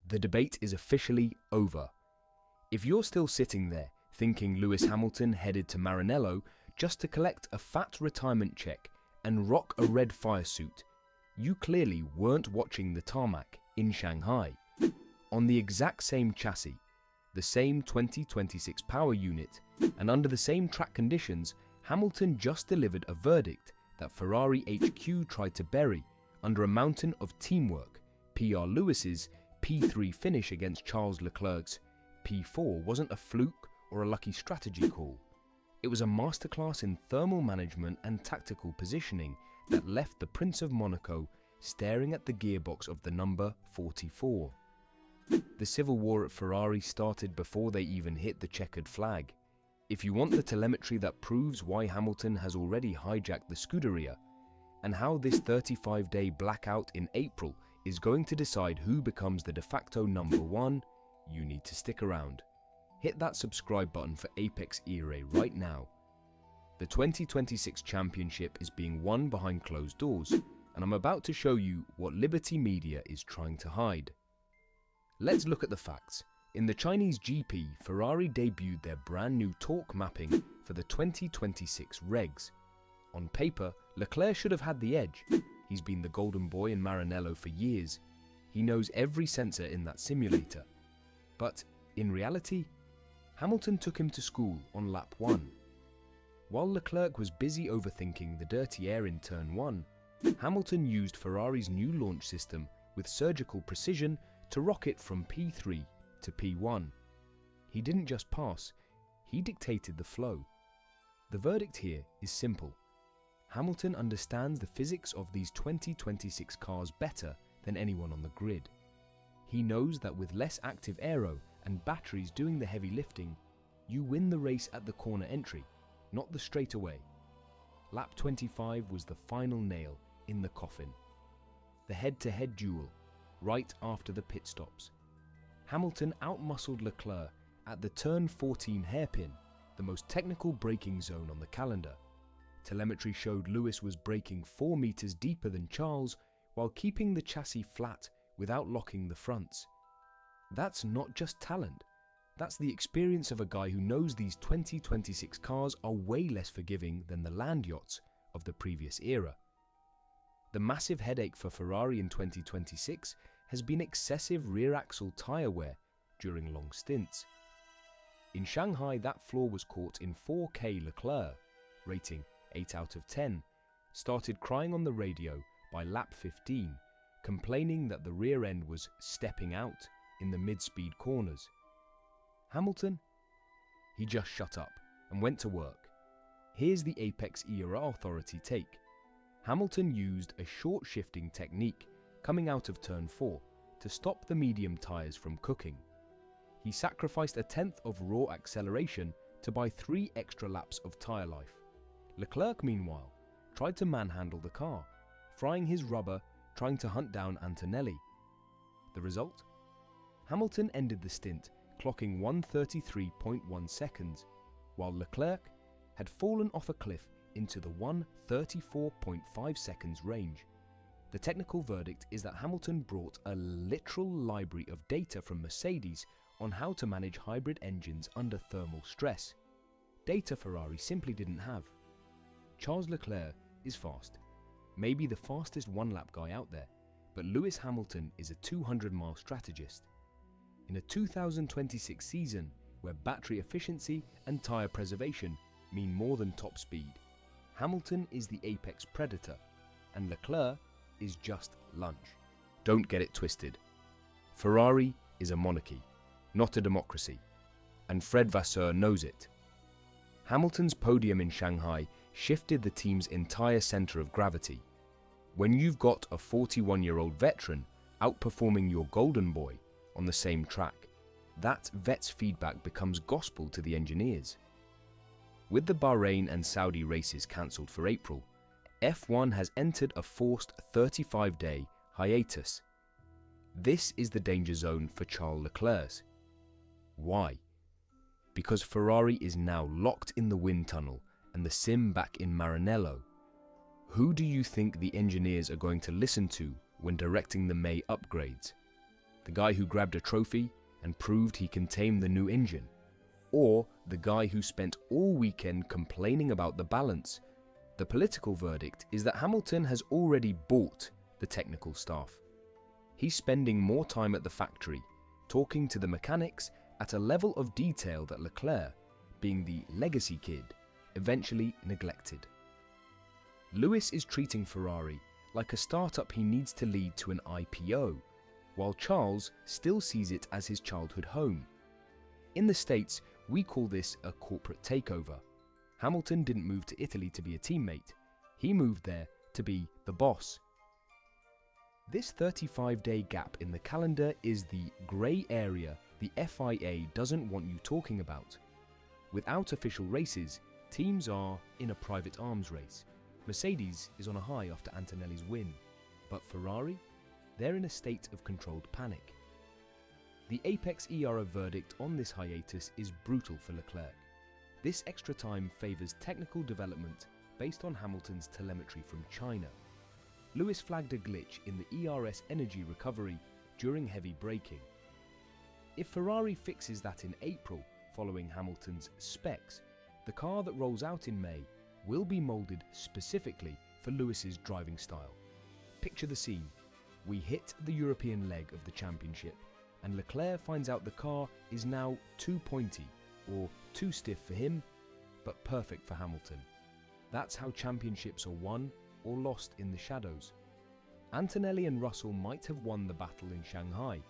The debate is officially over. If you're still sitting there thinking Lewis Hamilton headed to Maranello just to collect a fat retirement check and rock a red fire suit, you clearly weren't watching the tarmac in Shanghai. On the exact same chassis, the same 2026 power unit, and under the same track conditions, Hamilton just delivered a verdict that Ferrari HQ tried to bury under a mountain of teamwork. PR Lewis's P3 finish against Charles Leclerc's P4 wasn't a fluke or a lucky strategy call. It was a masterclass in thermal management and tactical positioning that left the Prince of Monaco staring at the gearbox of the number 44. The civil war at Ferrari started before they even hit the checkered flag. If you want the telemetry that proves why Hamilton has already hijacked the Scuderia, and how this 35-day blackout in April is going to decide who becomes the de facto number one, you need to stick around. Hit that subscribe button for Apex ERA right now. The 2026 championship is being won behind closed doors, and I'm about to show you what Liberty Media is trying to hide. Let's look at the facts. In the Chinese GP, Ferrari debuted their brand new torque mapping for the 2026 regs. On paper, Leclerc should have had the edge. He's been the golden boy in Maranello for years. He knows every sensor in that simulator. But in reality, Hamilton took him to school on lap 1. While Leclerc was busy overthinking the dirty air in turn 1, Hamilton used Ferrari's new launch system with surgical precision to rock it from P3 to P1. He didn't just pass, he dictated the flow. The verdict here is simple. Hamilton understands the physics of these 2026 cars better than anyone on the grid. He knows that with less active aero and batteries doing the heavy lifting, you win the race at the corner entry, not the straightaway. Lap 25 was the final nail in the coffin. The head-to-head duel, right after the pit stops. Hamilton outmuscled Leclerc at the turn 14 hairpin, the most technical braking zone on the calendar. Telemetry showed Lewis was braking 4 meters deeper than Charles while keeping the chassis flat without locking the fronts. That's not just talent. That's the experience of a guy who knows these 2026 cars are way less forgiving than the land yachts of the previous era. The massive headache for Ferrari in 2026 has been excessive rear axle tyre wear during long stints. In Shanghai, that flaw was caught in 4K. Leclerc, rating 8 out of 10, started crying on the radio by lap 15, complaining that the rear end was stepping out in the mid-speed corners. Hamilton? He just shut up and went to work. Here's the Apex ERA Authority take. Hamilton used a short shifting technique coming out of turn 4 to stop the medium tyres from cooking. He sacrificed 1/10 of raw acceleration to buy 3 extra laps of tyre life. Leclerc, meanwhile, tried to manhandle the car, frying his rubber trying to hunt down Antonelli. The result? Hamilton ended the stint clocking 1:33.1 seconds, while Leclerc had fallen off a cliff into the 1:34.5 seconds range. The technical verdict is that Hamilton brought a literal library of data from Mercedes on how to manage hybrid engines under thermal stress. Data Ferrari simply didn't have. Charles Leclerc is fast, maybe the fastest one-lap guy out there, but Lewis Hamilton is a 200-mile strategist. In a 2026 season where battery efficiency and tyre preservation mean more than top speed, Hamilton is the apex predator, and Leclerc is just lunch. Don't get it twisted. Ferrari is a monarchy, not a democracy, and Fred Vasseur knows it. Hamilton's podium in Shanghai shifted the team's entire centre of gravity. When you've got a 41-year-old veteran outperforming your golden boy on the same track, that vet's feedback becomes gospel to the engineers. With the Bahrain and Saudi races cancelled for April, F1 has entered a forced 35-day hiatus. This is the danger zone for Charles Leclerc. Why? Because Ferrari is now locked in the wind tunnel and the sim back in Maranello. Who do you think the engineers are going to listen to when directing the May upgrades? The guy who grabbed a trophy and proved he can tame the new engine? Or the guy who spent all weekend complaining about the balance? The political verdict is that Hamilton has already bought the technical staff. He's spending more time at the factory, talking to the mechanics at a level of detail that Leclerc, being the legacy kid, eventually neglected. Lewis is treating Ferrari like a startup he needs to lead to an IPO, while Charles still sees it as his childhood home. In the States, we call this a corporate takeover. Hamilton didn't move to Italy to be a teammate. He moved there to be the boss. This 35-day gap in the calendar is the grey area the FIA doesn't want you talking about. Without official races, teams are in a private arms race. Mercedes is on a high after Antonelli's win, but Ferrari? They're in a state of controlled panic. The Apex ERA verdict on this hiatus is brutal for Leclerc. This extra time favours technical development based on Hamilton's telemetry from China. Lewis flagged a glitch in the ERS energy recovery during heavy braking. If Ferrari fixes that in April, following Hamilton's specs, the car that rolls out in May will be moulded specifically for Lewis's driving style. Picture the scene. We hit the European leg of the championship, and Leclerc finds out the car is now too pointy, or too stiff for him, but perfect for Hamilton. That's how championships are won or lost in the shadows. Antonelli and Russell might have won the battle in Shanghai,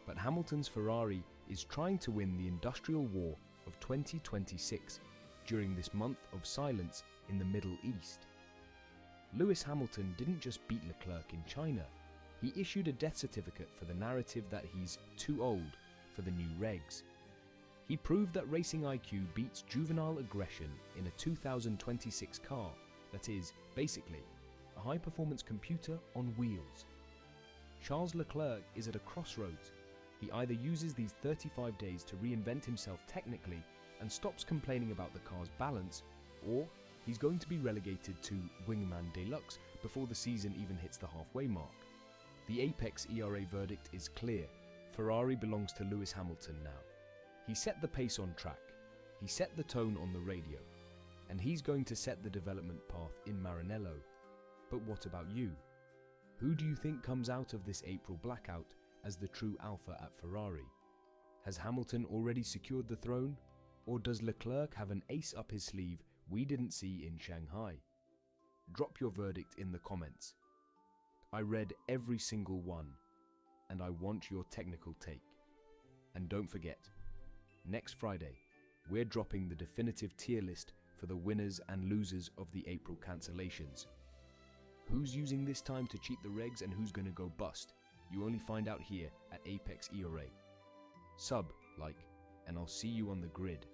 but Hamilton's Ferrari is trying to win the industrial war of 2026 during this month of silence in the Middle East. Lewis Hamilton didn't just beat Leclerc in China, he issued a death certificate for the narrative that he's too old for the new regs. He proved that racing IQ beats juvenile aggression in a 2026 car that is, basically, a high-performance computer on wheels. Charles Leclerc is at a crossroads. He either uses these 35 days to reinvent himself technically and stops complaining about the car's balance, or he's going to be relegated to Wingman Deluxe before the season even hits the halfway mark. The Apex ERA verdict is clear. Ferrari belongs to Lewis Hamilton now. He set the pace on track, he set the tone on the radio, and he's going to set the development path in Maranello. But what about you? Who do you think comes out of this April blackout as the true alpha at Ferrari? Has Hamilton already secured the throne? Or does Leclerc have an ace up his sleeve we didn't see in Shanghai? Drop your verdict in the comments. I read every single one, and I want your technical take. And don't forget, next Friday, we're dropping the definitive tier list for the winners and losers of the April cancellations. Who's using this time to cheat the regs and who's going to go bust? You only find out here at Apex ERA. Sub, like, and I'll see you on the grid.